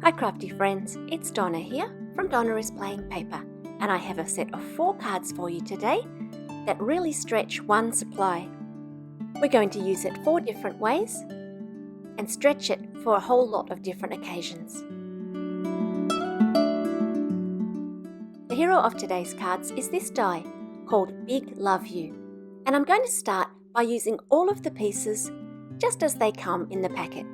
Hi crafty friends, it's Donna here from Donna is Playing Paper, and I have a set of 4 cards for you today that really stretch one supply. We're going to use it 4 different ways and stretch it for a whole lot of different occasions. The hero of today's cards is this die called Big Love You, and I'm going to start by using all of the pieces just as they come in the packet.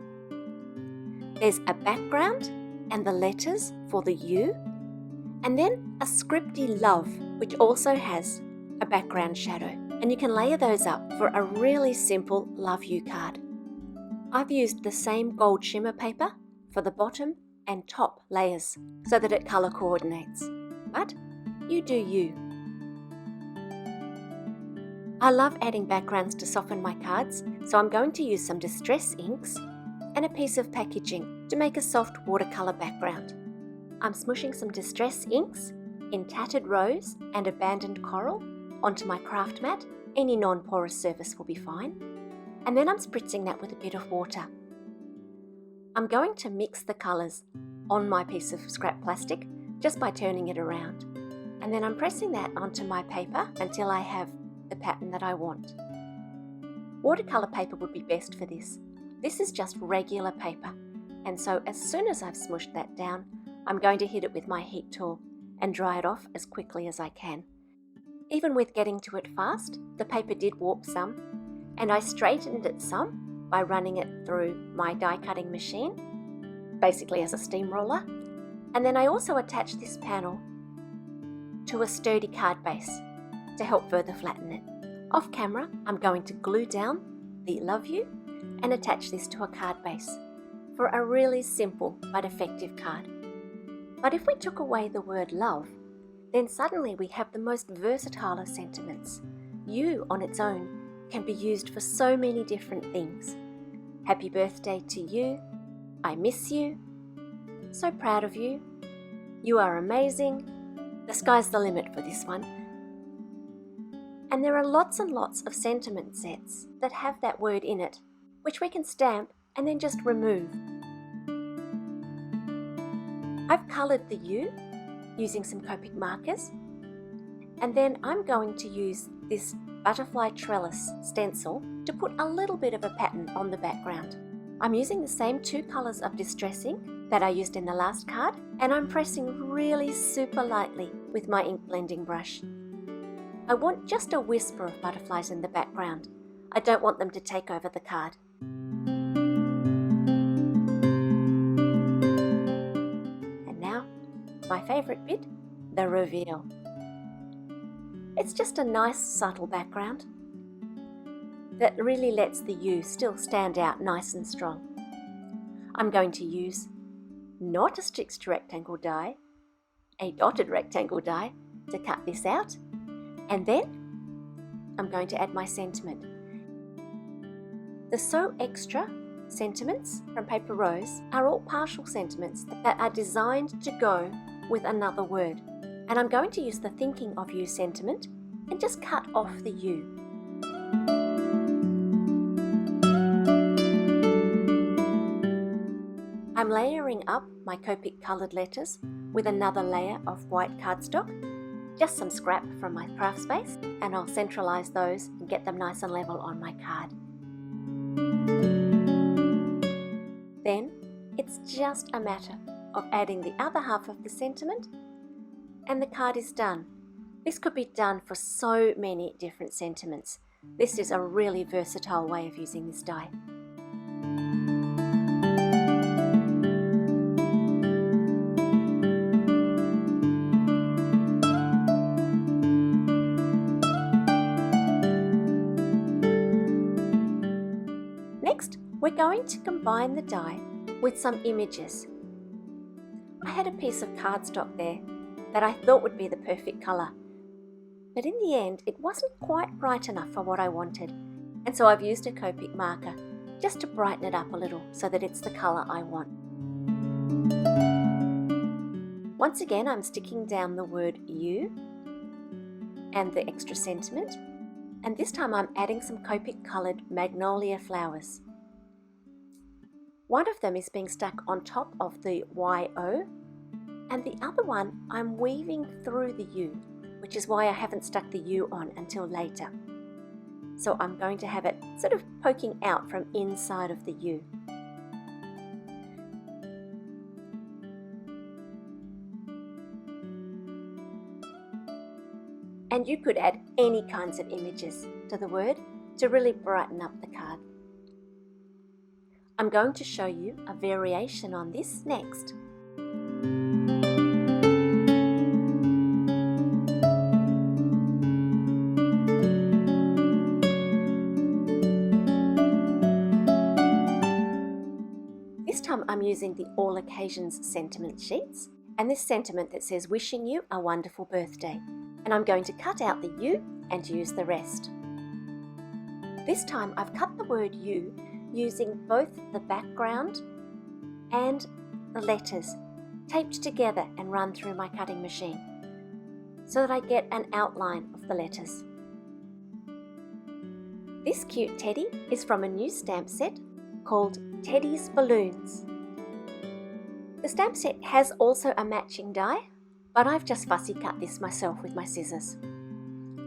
There's a background and the letters for the U, and then a scripty love which also has a background shadow, and you can layer those up for a really simple Love You card. I've used the same gold shimmer paper for the bottom and top layers so that it colour coordinates, but you do you. I love adding backgrounds to soften my cards, so I'm going to use some distress inks and a piece of packaging to make a soft watercolour background. I'm smushing some distress inks in Tattered Rose and Abandoned Coral onto my craft mat. Any non-porous surface will be fine. And then I'm spritzing that with a bit of water. I'm going to mix the colours on my piece of scrap plastic just by turning it around. And then I'm pressing that onto my paper until I have the pattern that I want. Watercolour paper would be best for this. This is just regular paper, and so as soon as I've smushed that down, I'm going to hit it with my heat tool and dry it off as quickly as I can. Even with getting to it fast, the paper did warp some, and I straightened it some by running it through my die cutting machine, basically as a steamroller. And then I also attached this panel to a sturdy card base to help further flatten it. Off camera, I'm going to glue down the Love You and attach this to a card base for a really simple but effective card. But if we took away the word love, then suddenly we have the most versatile of sentiments. You on its own can be used for so many different things. Happy birthday to you, I miss you, so proud of you, you are amazing, the sky's the limit for this one. And there are lots and lots of sentiment sets that have that word in it, which we can stamp and then just remove. I've coloured the U using some Copic markers, and then I'm going to use this butterfly trellis stencil to put a little bit of a pattern on the background. I'm using the same 2 colours of distress ink that I used in the last card, and I'm pressing really super lightly with my ink blending brush. I want just a whisper of butterflies in the background. I don't want them to take over the card. And now, my favourite bit, the reveal. It's just a nice subtle background that really lets the U still stand out nice and strong. I'm going to use not a stitched rectangle die, a dotted rectangle die to cut this out. And then I'm going to add my sentiment. The So Extra sentiments from Paper Rose are all partial sentiments that are designed to go with another word. And I'm going to use the Thinking of You sentiment and just cut off the U. I'm layering up my Copic coloured letters with another layer of white cardstock. Just some scrap from my craft space, and I'll centralise those and get them nice and level on my card. Then it's just a matter of adding the other half of the sentiment and the card is done. This could be done for so many different sentiments. This is a really versatile way of using this die. Next, we're going to combine the die with some images. I had a piece of cardstock there that I thought would be the perfect colour, but in the end it wasn't quite bright enough for what I wanted, and so I've used a Copic marker just to brighten it up a little so that it's the colour I want. Once again, I'm sticking down the word You and the extra sentiment, and this time I'm adding some Copic coloured Magnolia flowers. One of them is being stuck on top of the YO, and the other one I'm weaving through the U, which is why I haven't stuck the U on until later. So I'm going to have it sort of poking out from inside of the U. And you could add any kinds of images to the word to really brighten up the card. I'm going to show you a variation on this next. This time I'm using the All Occasions sentiment sheets and this sentiment that says wishing you a wonderful birthday. And I'm going to cut out the U and use the rest. This time I've cut the word U using both the background and the letters taped together and run through my cutting machine so that I get an outline of the letters. This cute teddy is from a new stamp set called Teddy's Balloons. The stamp set has also a matching die, but I've just fussy cut this myself with my scissors.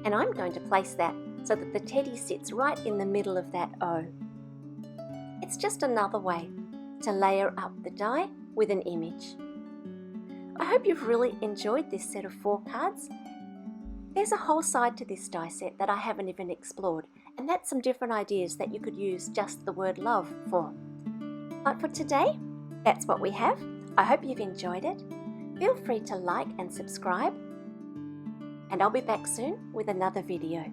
And I'm going to place that so that the teddy sits right in the middle of that O. It's just another way to layer up the die with an image. I hope you've really enjoyed this set of 4 cards. There's a whole side to this die set that I haven't even explored, and that's some different ideas that you could use just the word love for. But for today, that's what we have. I hope you've enjoyed it. Feel free to like and subscribe, and I'll be back soon with another video.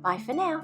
Bye for now.